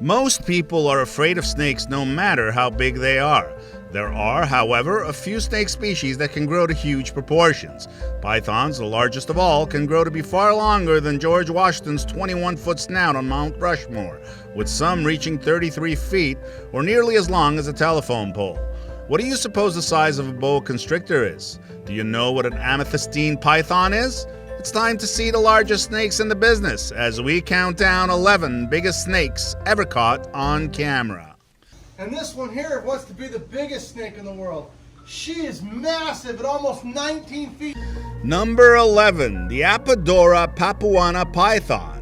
Most people are afraid of snakes no matter how big they are. There are, however, a few snake species that can grow to huge proportions. Pythons, the largest of all, can grow to be far longer than George Washington's 21-foot snout on Mount Rushmore, with some reaching 33 feet, or nearly as long as a telephone pole. What do you suppose the size of a boa constrictor is? Do you know what an amethystine python is? It's time to see the largest snakes in the business as we count down 11 biggest snakes ever caught on camera. And this one here wants to be the biggest snake in the world. She is massive at almost 19 feet. Number 11, the Apodora Papuana python.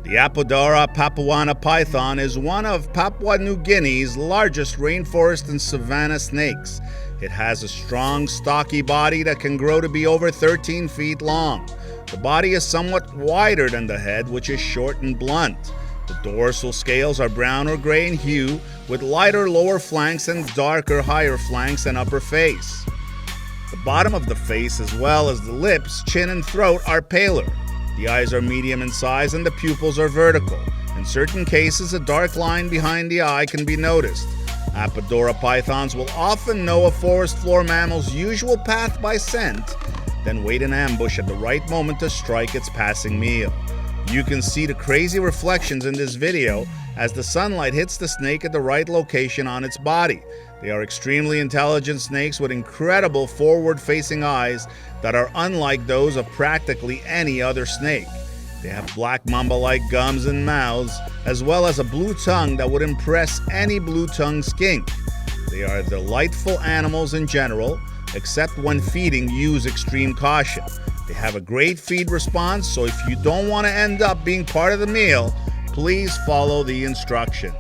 The Apodora Papuana python is one of Papua New Guinea's largest rainforest and savanna snakes. It has a strong, stocky body that can grow to be over 13 feet long. The body is somewhat wider than the head, which is short and blunt. The dorsal scales are brown or gray in hue, with lighter lower flanks and darker higher flanks and upper face. The bottom of the face, as well as the lips, chin, and throat, are paler. The eyes are medium in size and the pupils are vertical. In certain cases, a dark line behind the eye can be noticed. Apodora pythons will often know a forest floor mammal's usual path by scent, then wait in ambush at the right moment to strike its passing meal. You can see the crazy reflections in this video as the sunlight hits the snake at the right location on its body. They are extremely intelligent snakes with incredible forward-facing eyes that are unlike those of practically any other snake. They have black mamba-like gums and mouths, as well as a blue tongue that would impress any blue-tongued skink. They are delightful animals in general, except when feeding, use extreme caution. They have a great feed response, so if you don't want to end up being part of the meal, please follow the instructions.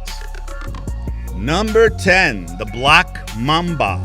Number 10, the black mamba.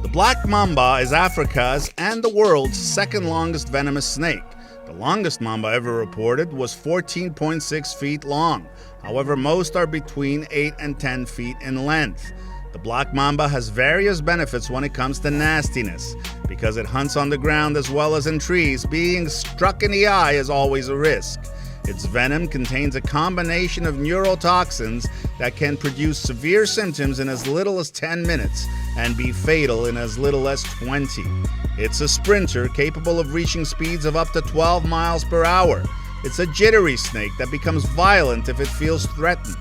The black mamba is Africa's and the world's second longest venomous snake. The longest mamba ever reported was 14.6 feet long. However, most are between 8 and 10 feet in length. The black mamba has various benefits when it comes to nastiness. Because it hunts on the ground as well as in trees, being struck in the eye is always a risk. Its venom contains a combination of neurotoxins that can produce severe symptoms in as little as 10 minutes and be fatal in as little as 20. It's a sprinter capable of reaching speeds of up to 12 miles per hour. It's a jittery snake that becomes violent if it feels threatened.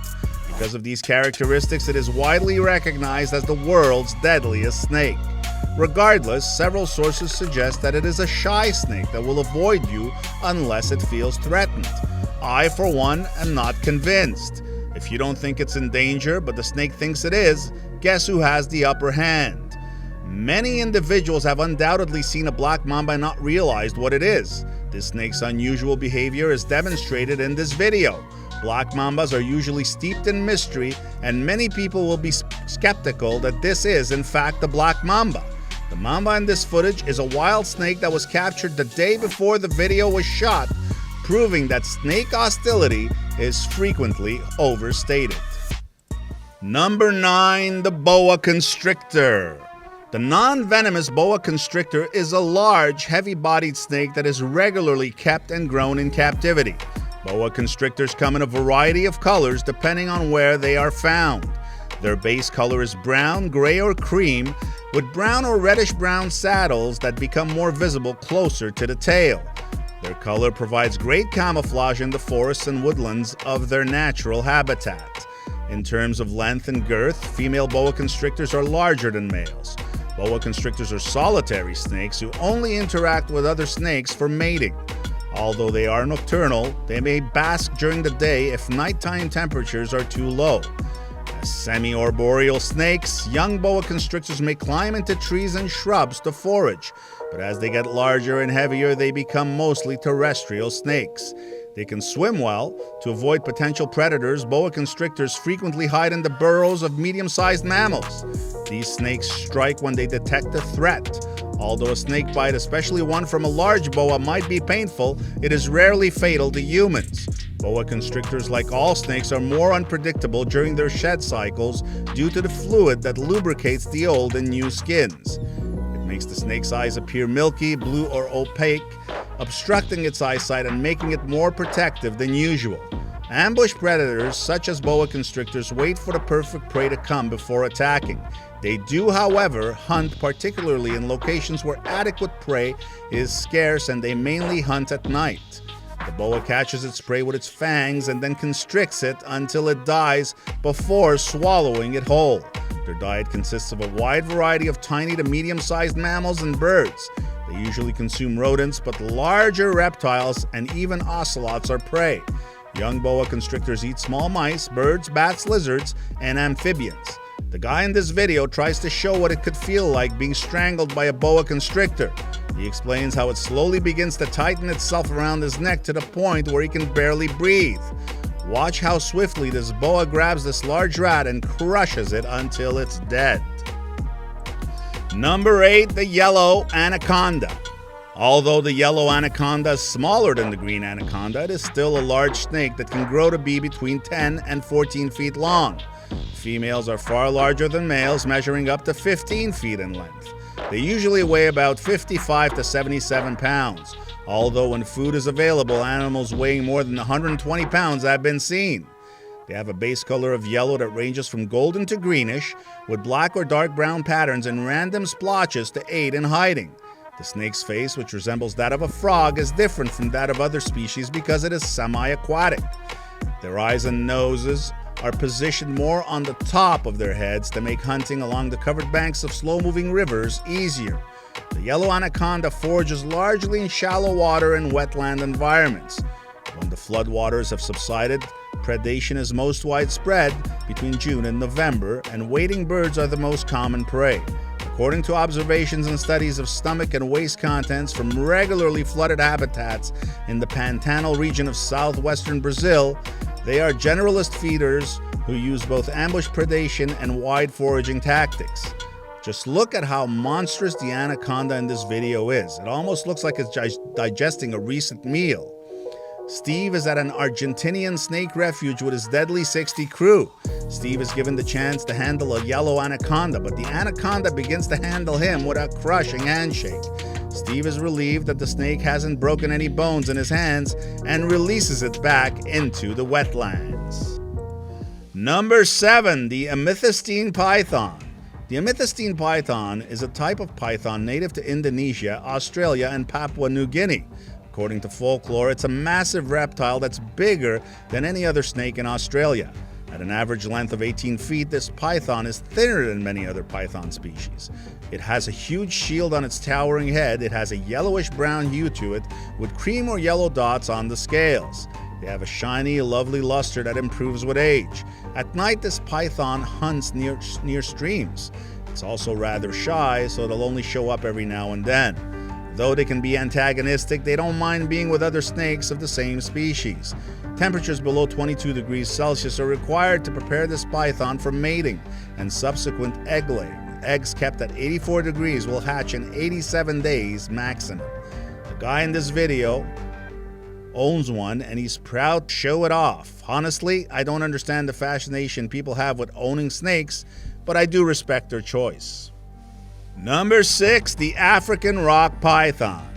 Because of these characteristics, it is widely recognized as the world's deadliest snake. Regardless, several sources suggest that it is a shy snake that will avoid you unless it feels threatened. I, for one, am not convinced. If you don't think it's in danger, but the snake thinks it is, guess who has the upper hand? Many individuals have undoubtedly seen a black mamba and not realized what it is. This snake's unusual behavior is demonstrated in this video. Black mambas are usually steeped in mystery, and many people will be skeptical that this is, in fact, the black mamba. The mamba in this footage is a wild snake that was captured the day before the video was shot, proving that snake hostility is frequently overstated. Number 9, the boa constrictor. The non-venomous boa constrictor is a large, heavy-bodied snake that is regularly kept and grown in captivity. Boa constrictors come in a variety of colors depending on where they are found. Their base color is brown, gray, or cream, with brown or reddish-brown saddles that become more visible closer to the tail. Their color provides great camouflage in the forests and woodlands of their natural habitat. In terms of length and girth, female boa constrictors are larger than males. Boa constrictors are solitary snakes who only interact with other snakes for mating. Although they are nocturnal, they may bask during the day if nighttime temperatures are too low. As semi-arboreal snakes, young boa constrictors may climb into trees and shrubs to forage, but as they get larger and heavier, they become mostly terrestrial snakes. They can swim well. To avoid potential predators, boa constrictors frequently hide in the burrows of medium-sized mammals. These snakes strike when they detect a threat. Although a snake bite, especially one from a large boa, might be painful, it is rarely fatal to humans. Boa constrictors, like all snakes, are more unpredictable during their shed cycles due to the fluid that lubricates the old and new skins. It makes the snake's eyes appear milky, blue, or opaque, obstructing its eyesight and making it more protective than usual. Ambush predators, such as boa constrictors, wait for the perfect prey to come before attacking. They do, however, hunt particularly in locations where adequate prey is scarce, and they mainly hunt at night. The boa catches its prey with its fangs and then constricts it until it dies before swallowing it whole. Their diet consists of a wide variety of tiny to medium-sized mammals and birds. They usually consume rodents, but larger reptiles and even ocelots are prey. Young boa constrictors eat small mice, birds, bats, lizards, and amphibians. The guy in this video tries to show what it could feel like being strangled by a boa constrictor. He explains how it slowly begins to tighten itself around his neck to the point where he can barely breathe. Watch how swiftly this boa grabs this large rat and crushes it until it's dead. Number 8, the yellow anaconda. Although the yellow anaconda is smaller than the green anaconda, it is still a large snake that can grow to be between 10 and 14 feet long. Females are far larger than males, measuring up to 15 feet in length. They usually weigh about 55 to 77 pounds, although when food is available, animals weighing more than 120 pounds have been seen. They have a base color of yellow that ranges from golden to greenish, with black or dark brown patterns and random splotches to aid in hiding. The snake's face, which resembles that of a frog, is different from that of other species because it is semi-aquatic. Their eyes and noses are positioned more on the top of their heads to make hunting along the covered banks of slow-moving rivers easier. The yellow anaconda forages largely in shallow water and wetland environments. When the floodwaters have subsided, predation is most widespread between June and November, and wading birds are the most common prey. According to observations and studies of stomach and waste contents from regularly flooded habitats in the Pantanal region of southwestern Brazil, they are generalist feeders who use both ambush predation and wide foraging tactics. Just look at how monstrous the anaconda in this video is. It almost looks like it's digesting a recent meal. Steve is at an Argentinian snake refuge with his Deadly 60 crew. Steve is given the chance to handle a yellow anaconda, but the anaconda begins to handle him with a crushing handshake. Steve is relieved that the snake hasn't broken any bones in his hands and releases it back into the wetlands. Number 7, the amethystine python. The amethystine python is a type of python native to Indonesia, Australia, and Papua New Guinea. According to folklore, it's a massive reptile that's bigger than any other snake in Australia. At an average length of 18 feet, this python is thinner than many other python species. It has a huge shield on its towering head. It has a yellowish-brown hue to it with cream or yellow dots on the scales. They have a shiny, lovely luster that improves with age. At night, this python hunts near streams. It's also rather shy, so it'll only show up every now and then. Though they can be antagonistic, they don't mind being with other snakes of the same species. Temperatures below 22 degrees Celsius are required to prepare this python for mating and subsequent egg laying. Eggs kept at 84 degrees will hatch in 87 days maximum. The guy in this video owns one and he's proud to show it off. Honestly, I don't understand the fascination people have with owning snakes, but I do respect their choice. Number 6, the African rock python.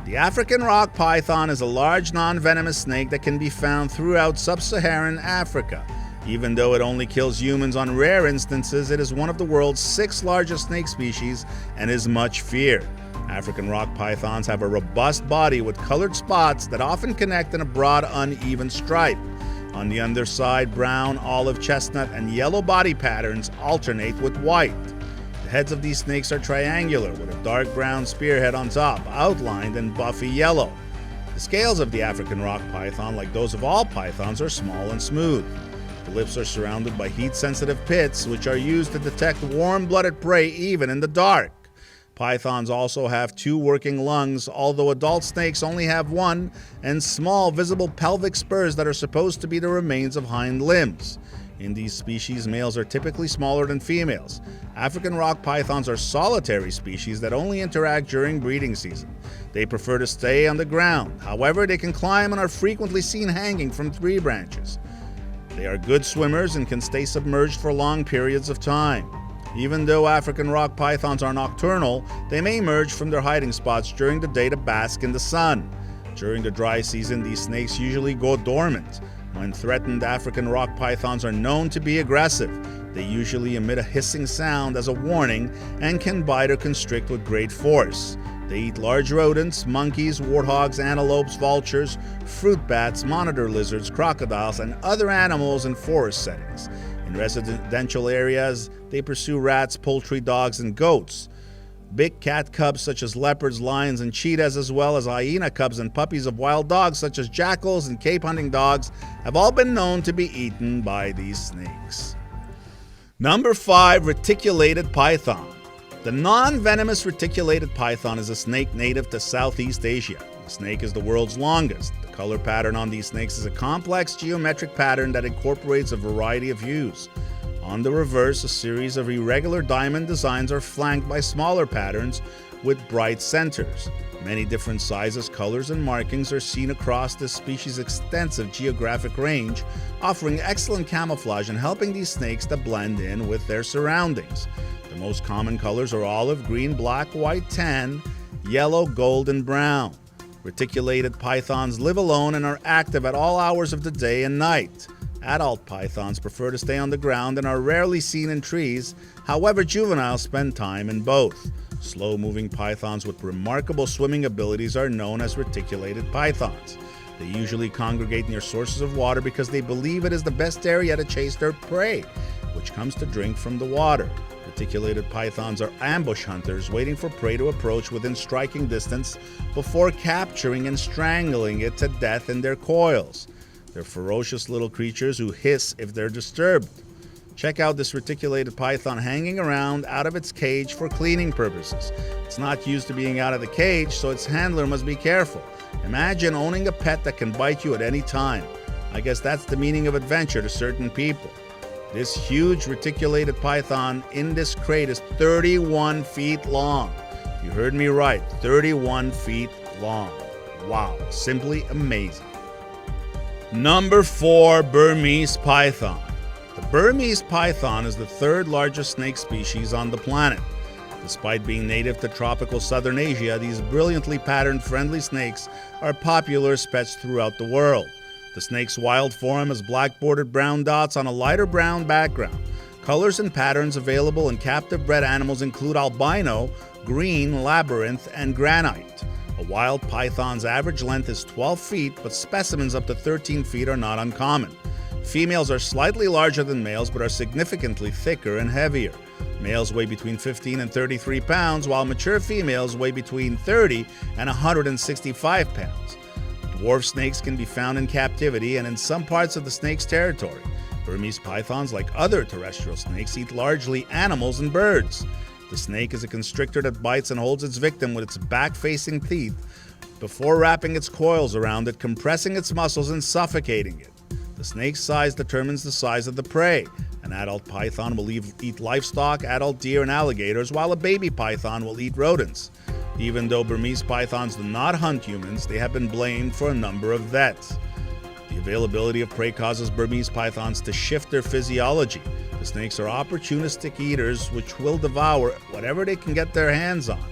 The African rock python is a large non-venomous snake that can be found throughout sub-Saharan Africa. Even though it only kills humans on rare instances, it is one of the world's 6 largest snake species and is much feared. African rock pythons have a robust body with colored spots that often connect in a broad, uneven stripe. On the underside, brown, olive, chestnut, and yellow body patterns alternate with white. The heads of these snakes are triangular with a dark brown spearhead on top, outlined in buffy yellow. The scales of the African rock python, like those of all pythons, are small and smooth. The lips are surrounded by heat-sensitive pits, which are used to detect warm-blooded prey even in the dark. Pythons also have 2 working lungs, although adult snakes only have 1, and small visible pelvic spurs that are supposed to be the remains of hind limbs. In these species, males are typically smaller than females. African rock pythons are solitary species that only interact during breeding season. They prefer to stay on the ground. However, they can climb and are frequently seen hanging from tree branches. They are good swimmers and can stay submerged for long periods of time. Even though African rock pythons are nocturnal, they may emerge from their hiding spots during the day to bask in the sun. During the dry season, these snakes usually go dormant. When threatened, African rock pythons are known to be aggressive. They usually emit a hissing sound as a warning and can bite or constrict with great force. They eat large rodents, monkeys, warthogs, antelopes, vultures, fruit bats, monitor lizards, crocodiles, and other animals in forest settings. In residential areas, they pursue rats, poultry, dogs, and goats. Big cat cubs such as leopards, lions, and cheetahs, as well as hyena cubs and puppies of wild dogs such as jackals and Cape hunting dogs, have all been known to be eaten by these snakes. Number 5, reticulated python. The non-venomous reticulated python is a snake native to Southeast Asia. The snake is the world's longest. The color pattern on these snakes is a complex geometric pattern that incorporates a variety of hues. On the reverse, a series of irregular diamond designs are flanked by smaller patterns with bright centers. Many different sizes, colors, and markings are seen across this species' extensive geographic range, offering excellent camouflage and helping these snakes to blend in with their surroundings. The most common colors are olive, green, black, white, tan, yellow, gold, and brown. Reticulated pythons live alone and are active at all hours of the day and night. Adult pythons prefer to stay on the ground and are rarely seen in trees. However, juveniles spend time in both. Slow-moving pythons with remarkable swimming abilities are known as reticulated pythons. They usually congregate near sources of water because they believe it is the best area to chase their prey, which comes to drink from the water. Reticulated pythons are ambush hunters, waiting for prey to approach within striking distance before capturing and strangling it to death in their coils. They're ferocious little creatures who hiss if they're disturbed. Check out this reticulated python hanging around out of its cage for cleaning purposes. It's not used to being out of the cage, so its handler must be careful. Imagine owning a pet that can bite you at any time. I guess that's the meaning of adventure to certain people. This huge reticulated python in this crate is 31 feet long. You heard me right, 31 feet long. Wow, simply amazing. Number 4, Burmese python. The Burmese python is the third largest snake species on the planet. Despite being native to tropical southern Asia, these brilliantly patterned friendly snakes are popular as pets throughout the world. The snake's wild form has black-bordered brown dots on a lighter brown background. Colors and patterns available in captive-bred animals include albino, green, labyrinth, and granite. A wild python's average length is 12 feet, but specimens up to 13 feet are not uncommon. Females are slightly larger than males, but are significantly thicker and heavier. Males weigh between 15 and 33 pounds, while mature females weigh between 30 and 165 pounds. Dwarf snakes can be found in captivity and in some parts of the snake's territory. Burmese pythons, like other terrestrial snakes, eat largely animals and birds. The snake is a constrictor that bites and holds its victim with its back-facing teeth before wrapping its coils around it, compressing its muscles and suffocating it. The snake's size determines the size of the prey. An adult python will eat livestock, adult deer, and alligators, while a baby python will eat rodents. Even though Burmese pythons do not hunt humans, they have been blamed for a number of deaths. The availability of prey causes Burmese pythons to shift their physiology. The snakes are opportunistic eaters which will devour whatever they can get their hands on.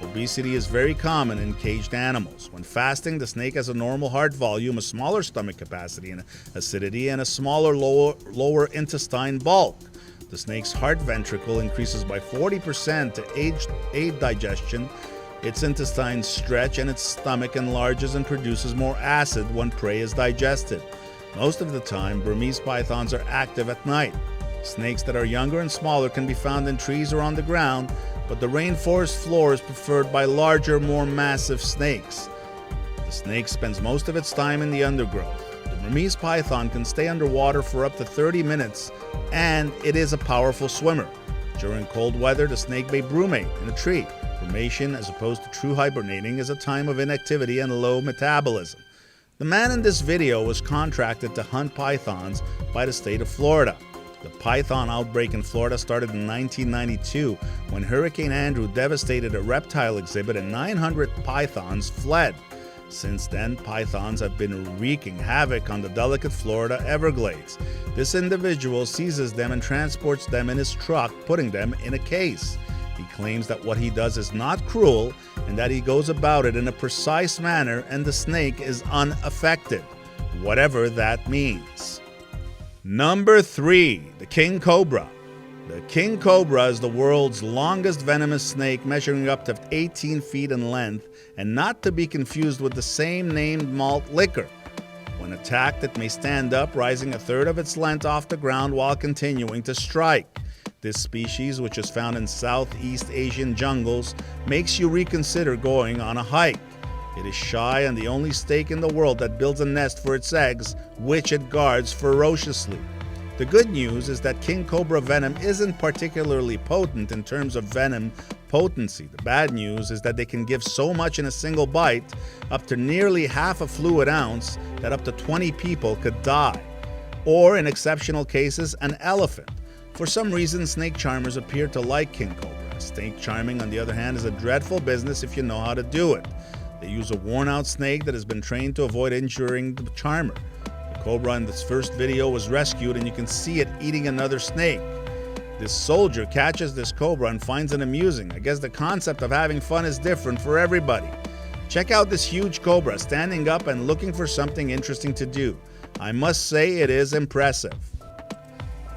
Obesity is very common in caged animals. When fasting, the snake has a normal heart volume, a smaller stomach capacity and acidity, and a smaller lower intestine bulk. The snake's heart ventricle increases by 40% to aid digestion. Its intestines stretch and its stomach enlarges and produces more acid when prey is digested. Most of the time, Burmese pythons are active at night. Snakes that are younger and smaller can be found in trees or on the ground, but the rainforest floor is preferred by larger, more massive snakes. The snake spends most of its time in the undergrowth. The Burmese python can stay underwater for up to 30 minutes, and it is a powerful swimmer. During cold weather, the snake may brumate in a tree. Brumation, as opposed to true hibernating, is a time of inactivity and low metabolism. The man in this video was contracted to hunt pythons by the state of Florida. The python outbreak in Florida started in 1992 when Hurricane Andrew devastated a reptile exhibit and 900 pythons fled. Since then, pythons have been wreaking havoc on the delicate Florida Everglades. This individual seizes them and transports them in his truck, putting them in a case. He claims that what he does is not cruel and that he goes about it in a precise manner and the snake is unaffected. whatever that means. Number 3, the king cobra. The king cobra is the world's longest venomous snake, measuring up to 18 feet in length, and not to be confused with the same named malt liquor. When attacked, it may stand up, rising a third of its length off the ground while continuing to strike. This species, which is found in Southeast Asian jungles, makes you reconsider going on a hike. It is shy and the only snake in the world that builds a nest for its eggs, which it guards ferociously. The good news is that king cobra venom isn't particularly potent in terms of venom potency. The bad news is that they can give so much in a single bite, up to nearly half a fluid ounce, that up to 20 people could die. Or, in exceptional cases, an elephant. For some reason, snake charmers appear to like king cobra. Snake charming, on the other hand, is a dreadful business if you know how to do it. They use a worn-out snake that has been trained to avoid injuring the charmer. The cobra in this first video was rescued, and you can see it eating another snake. This soldier catches this cobra and finds it amusing. I guess the concept of having fun is different for everybody. Check out this huge cobra standing up and looking for something interesting to do. I must say it is impressive.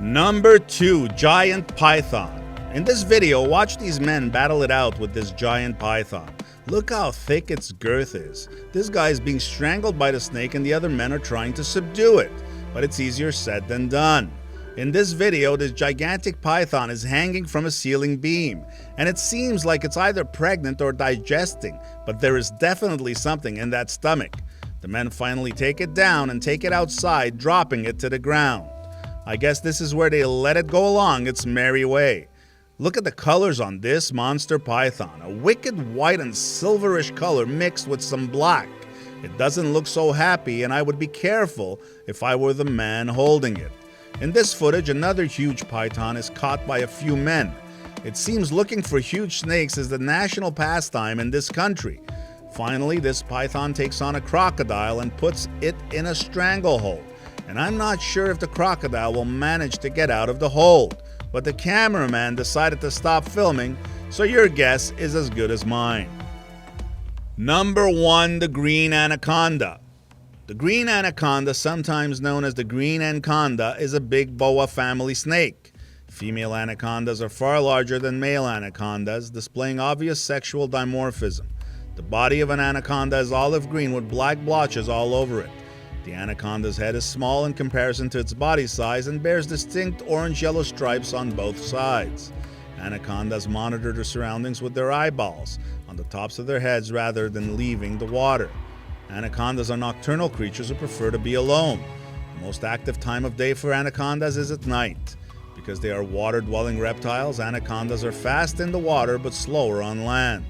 Number 2, giant python. In this video, watch these men battle it out with this giant python. Look how thick its girth is. This guy is being strangled by the snake and the other men are trying to subdue it. But it's easier said than done. In this video, this gigantic python is hanging from a ceiling beam, and it seems like it's either pregnant or digesting, but there is definitely something in that stomach. The men finally take it down and take it outside, dropping it to the ground. I guess this is where they let it go along its merry way. Look at the colors on this monster python, a wicked white and silverish color mixed with some black. It doesn't look so happy, and I would be careful if I were the man holding it. In this footage, another huge python is caught by a few men. It seems looking for huge snakes is the national pastime in this country. Finally, this python takes on a crocodile and puts it in a stranglehold. And I'm not sure if the crocodile will manage to get out of the hold. But the cameraman decided to stop filming, so your guess is as good as mine. Number 1, the green anaconda. The green anaconda, sometimes known as the green anaconda, is a big boa family snake. Female anacondas are far larger than male anacondas, displaying obvious sexual dimorphism. The body of an anaconda is olive green with black blotches all over it. The anaconda's head is small in comparison to its body size and bears distinct orange-yellow stripes on both sides. Anacondas monitor their surroundings with their eyeballs on the tops of their heads rather than leaving the water. Anacondas are nocturnal creatures who prefer to be alone. The most active time of day for anacondas is at night. Because they are water-dwelling reptiles, anacondas are fast in the water but slower on land.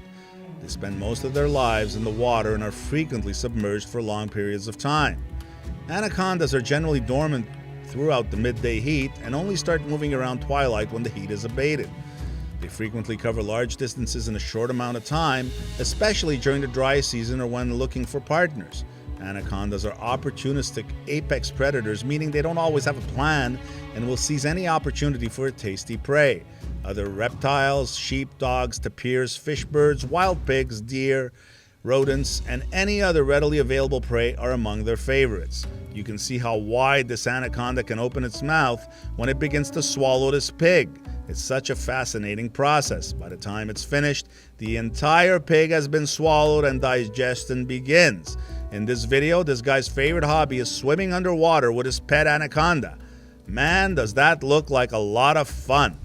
They spend most of their lives in the water and are frequently submerged for long periods of time. Anacondas are generally dormant throughout the midday heat and only start moving around twilight when the heat is abated. They frequently cover large distances in a short amount of time, especially during the dry season or when looking for partners. Anacondas are opportunistic apex predators, meaning they don't always have a plan and will seize any opportunity for a tasty prey. Other reptiles, sheep, dogs, tapirs, fish birds, wild pigs, deer, rodents, and any other readily available prey are among their favorites. You can see how wide this anaconda can open its mouth when it begins to swallow this pig. It's such a fascinating process. By the time it's finished, the entire pig has been swallowed and digestion begins. In this video, this guy's favorite hobby is swimming underwater with his pet anaconda. Man, does that look like a lot of fun.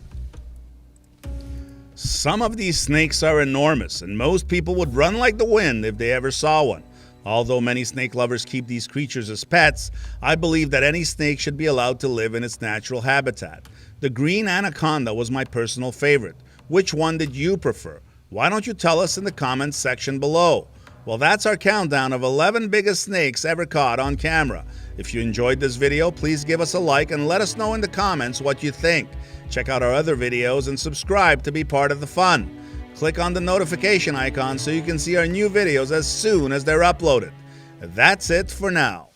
Some of these snakes are enormous, and most people would run like the wind if they ever saw one. Although many snake lovers keep these creatures as pets, I believe that any snake should be allowed to live in its natural habitat. The green anaconda was my personal favorite. Which one did you prefer? Why don't you tell us in the comments section below? Well, that's our countdown of 11 biggest snakes ever caught on camera. If you enjoyed this video, please give us a like and let us know in the comments what you think. Check out our other videos and subscribe to be part of the fun. Click on the notification icon so you can see our new videos as soon as they're uploaded. That's it for now.